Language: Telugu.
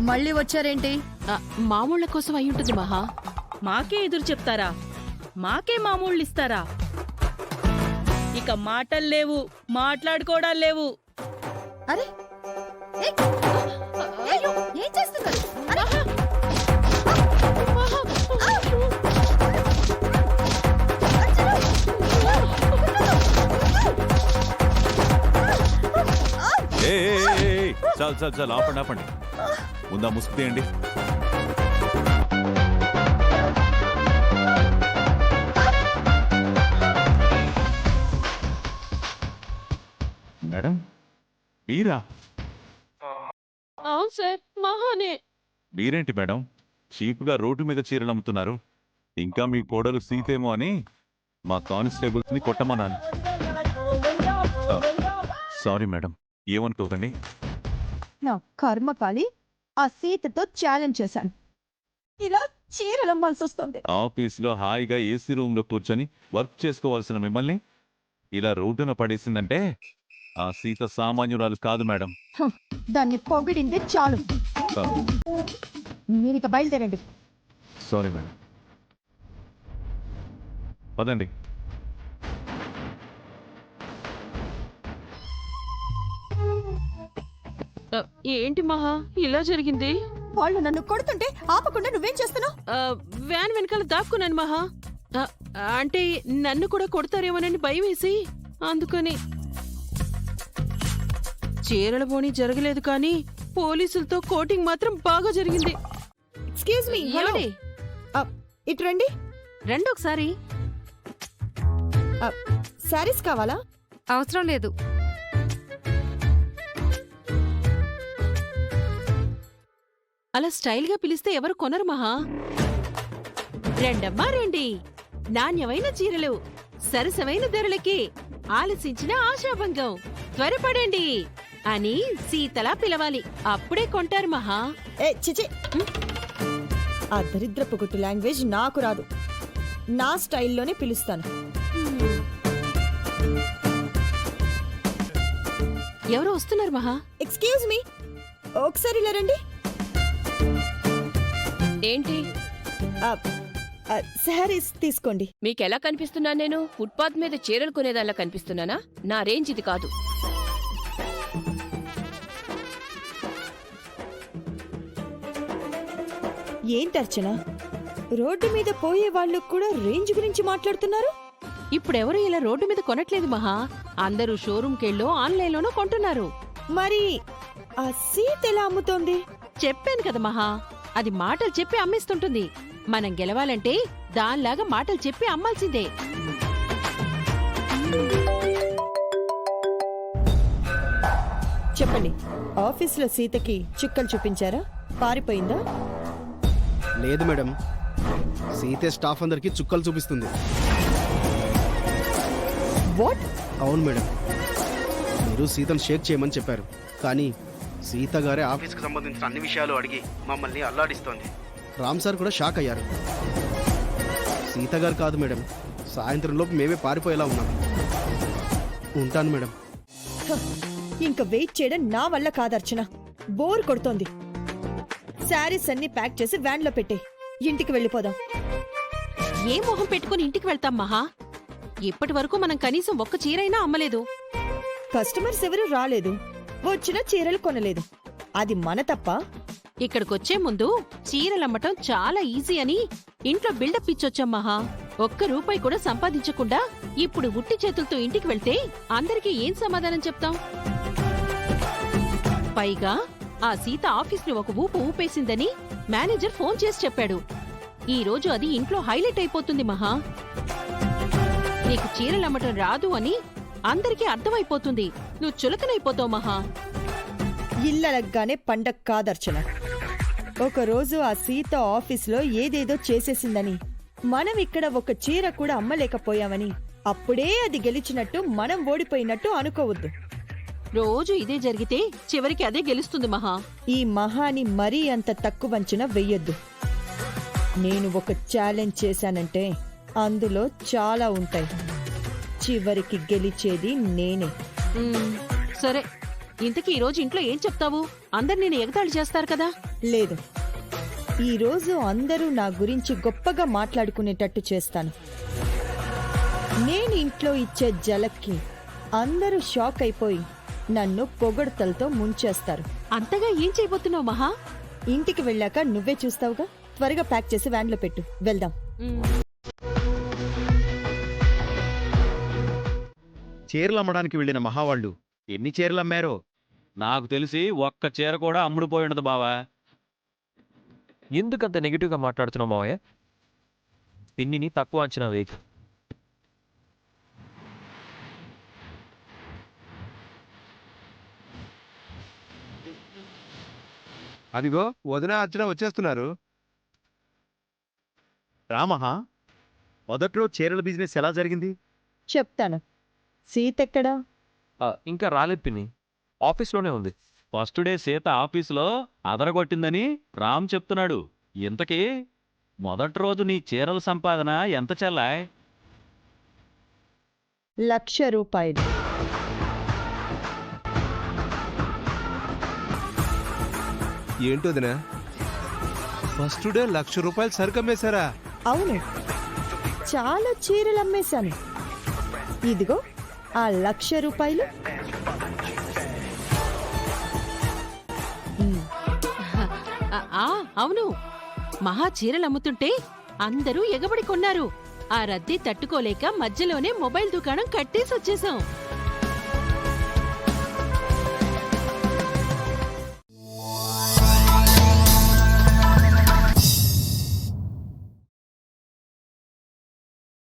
మళ్ళీ వచ్చారేంటి? మామూళ్ళ కోసం అయ్యుంటుంది మహా. మాకే ఎదురు చెప్తారా? మాకే మామూళ్ళు ఇస్తారా? ఇక మాటలు లేవు, మాట్లాడుకోవడాలు లేవు. అరే ఏం చేస్తున్నారు? చాలు చాలు చాలు, ఆపండి ఆపండి. ముందా ముసుగు తీయండి. మేడం మీరా? అవును సార్, మహానే. మీరేంటి మేడం చీప్గా రోడ్డు మీద చీరలు అమ్ముతున్నారు? ఇంకా మీ కోడలు సీతేమో అని మా కానిస్టేబుల్స్ ని కొట్టమన్నాను. సారీ మేడం, ఏమనుకోకండి. నా కర్మకాలి ఆ సీతతో ఛాలెంజ్ చేశాను, ఇలా చీరలమ్మాల్సి వస్తుంది. ఆఫీస్లో హాయిగా ఏసీ రూమ్ లో కూర్చొని వర్క్ చేసుకోవాల్సిన మిమ్మల్ని ఇలా రోడ్డున పడేసిందంటే ఆ సీత సామాన్యురాలు కాదు మేడం. దాన్ని పొగిడింది చాలు. మీరు ఇక బయలుదేరండి. సారీ మేడం, పదండి. ఏంటి మహా ఇలా జరిగింది? వాళ్ళు నన్ను కొడుతుంటే ఆపకుండా నువ్వేం చేస్తున్నావు? వ్యాన్ వెనకాల దాక్కున్నాను మహా. అంటే నన్ను కూడా కొడతారేమోనని భయం వేసి, అందుకని. చీరల పోనీ జరగలేదు కానీ పోలీసులతో కోటింగ్ మాత్రం బాగా జరిగింది. ఎక్స్క్యూజ్ మీ, ఏమండి? ఇటు రండి. రండి ఒకసారి. శారీస్ కావాలా? అవసరం లేదు. అలా స్టైల్ గా పిలిస్తే ఎవరు కొనరు మహా. రెండమ్మా రండి, నాణ్యమైన చీరలు సరసమైన ధరలకి, ఆలసించిన ఆశాభంగం, త్వరపడండి అని సీతలా పిలవాలి. అప్పుడే కొంటారు మహా. చిచి, ఆ దరిద్రపు గుట్టు లాంగ్వేజ్ నాకు రాదు. నా స్టైల్లోనే పిలుస్తాను. ఎవరో వస్తున్నారు మహా. ఎక్స్క్యూజ్ మీ, ఒకసారి ఇలా రండి. ఏంటి? శారీస్ తీసుకోండి. మీకెలా కనిపిస్తున్నా? నేను ఫుట్పాత్ మీద చీరలు కొనేదాల్లా కనిపిస్తున్నానా? నా రేంజ్ ఇది కాదు. ఏంటి అర్చన, రోడ్డు మీద పోయే వాళ్ళు కూడా రేంజ్ గురించి మాట్లాడుతున్నారు? ఇప్పుడెవరు ఇలా రోడ్డు మీద కొనట్లేదు మహా. అందరూ షోరూంకెళ్ళో ఆన్లైన్లోనో కొంటున్నారు. మరి ఆ సీట్ ఎలా అమ్ముతోంది? చెప్పాను కదా మహా, అది మాటలు చెప్పి అమ్మేస్తుంటుంది. మనం గెలవాలంటే దానిలాగా మాటలు చెప్పి అమ్మాల్సిందే. చెప్పండి, ఆఫీసులో సీతకి చుక్కలు చూపించారా? పారిపోయిందా? లేదు మేడం, సీతే స్టాఫ్ అందరికి చుక్కలు చూపిస్తుంది. వాట్? అవును మేడం, మీరు సీతను షేక్ చేయమని చెప్పారు, కానీ సీత గారే ఆఫీస్కి సంబంధించిన అన్ని విషయాలు అడిగి మమ్మల్ని అల్లాడిస్తోంది. రామ్ సార్ కూడా షాక్ అయ్యారు. సీత గారు కాదు మేడం, సాయంత్రంలోపు మేమే పారిపోయేలా ఉన్నాం. ఉంటాను మేడం. ఇంకా వెయిట్ చేయడం నా వల్ల కాదర్చన, బోర్ కొడుతోంది. శారీస్ అన్ని ప్యాక్ చేసి వ్యాన్లో పెట్టే, ఇంటికి వెళ్ళిపోదాం. ఏ మొహం పెట్టుకుని ఇంటికి వెళ్తాం మహా? ఇప్పటి వరకు మనం కనీసం ఒక్క చీరైనా అమ్మలేదు. కస్టమర్స్ ఎవరు రాలేదు, వచ్చిన చీరలు కొనలేదు. అది మన తప్ప? ఇక్కడికొచ్చే ముందు చీరలమ్మటం చాలా ఈజీ అని ఇంట్లో బిల్డప్ ఇచ్చొచ్చాం మహా. ఒక్క రూపాయి కూడా సంపాదించకుండా ఇప్పుడు ఉట్టి చేతులతో ఇంటికి వెళ్తే అందరికీ ఏం సమాధానం చెప్తాం? పైగా ఆ సీత ఆఫీస్ని ఒక ఊపు ఊపేసిందని మేనేజర్ ఫోన్ చేసి చెప్పాడు. ఈ రోజు అది ఇంట్లో హైలైట్ అయిపోతుంది మహా. నీకు చీరలమ్మటం రాదు అని అందరికీ అర్థమైపోతుంది. నువ్వు చులకనైపోతావు మహా. ఇల్లలగ్గానే పండగ కాదర్చన. ఒకరోజు ఆ సీత ఆఫీసులో ఏదేదో చేసేసిందని, మనం ఇక్కడ ఒక చీర కూడా అమ్మలేకపోయామని, అప్పుడే అది గెలిచినట్టు మనం ఓడిపోయినట్టు అనుకోవద్దు. రోజు ఇదే జరిగితే చివరికి అదే గెలుస్తుంది మహా. ఈ మహాని మరీ అంత తక్కువ అంచనా వెయ్యొద్దు. నేను ఒక ఛాలెంజ్ చేశానంటే అందులో చాలా ఉంటాయి. చివరికి గెలిచేది నేనే. సరే, ఇంతకీ ఈ రోజు ఇంట్లో ఏం చెప్తావు? అందరు నేను ఎగతాళి చేస్తారు కదా. లేదు, ఈరోజు అందరూ నా గురించి గొప్పగా మాట్లాడుకునేటట్టు చేస్తాను. నేను ఇంట్లో ఇచ్చే జలక్కి అందరూ షాక్ అయిపోయి నన్ను పొగడ్తలతో ముంచేస్తారు. అంతగా ఏం చేయబోతున్నావు మహా? ఇంటికి వెళ్ళాక నువ్వే చూస్తావుగా. త్వరగా ప్యాక్ చేసి వ్యాన్లో పెట్టు, వెళ్దాం. చీరలు అమ్మడానికి వెళ్ళిన మహావాళ్ళు ఎన్ని చీరలు అమ్మారో. నాకు తెలిసి ఒక్క చీర కూడా అమ్ముడుపోయి ఉండదు బావా. ఎందుకంత నెగిటివ్గా మాట్లాడుతున్నావు మావయ్య? పిన్నిని తక్కువ అంచనా వేయకు. అదిగో వదిన అర్చన వచ్చేస్తున్నారు. రామహా, మొదట్లో చీరల బిజినెస్ ఎలా జరిగింది? చెప్తాను. సీత ఎక్కడా? ఇంకా రాలేదు పిన్ని, ఆఫీస్లోనే ఉంది. ఫస్ట్ డే సీత ఆఫీసులో అదరగొట్టిందని రామ్ చెప్తున్నాడు. ఇంతకీ మొదటి రోజు నీ చీరల సంపాదన ఎంత చెల్లాయ్? 1,00,000 రూపాయలు. ఏంటి వదిన, ఫస్ట్ డే 1,00,000 రూపాయలు సరుకు అమ్మేశారా? అవును, చాలా చీరలు అమ్మేశాను. ఇదిగో ఆ 1,00,000 రూపాయలు. అవును, మహా చీరలు అమ్ముతుంటే అందరూ ఎగబడి కొన్నారు. ఆ రద్దీ తట్టుకోలేక మధ్యలోనే మొబైల్ దుకాణం కట్టేసి వచ్చేసాం.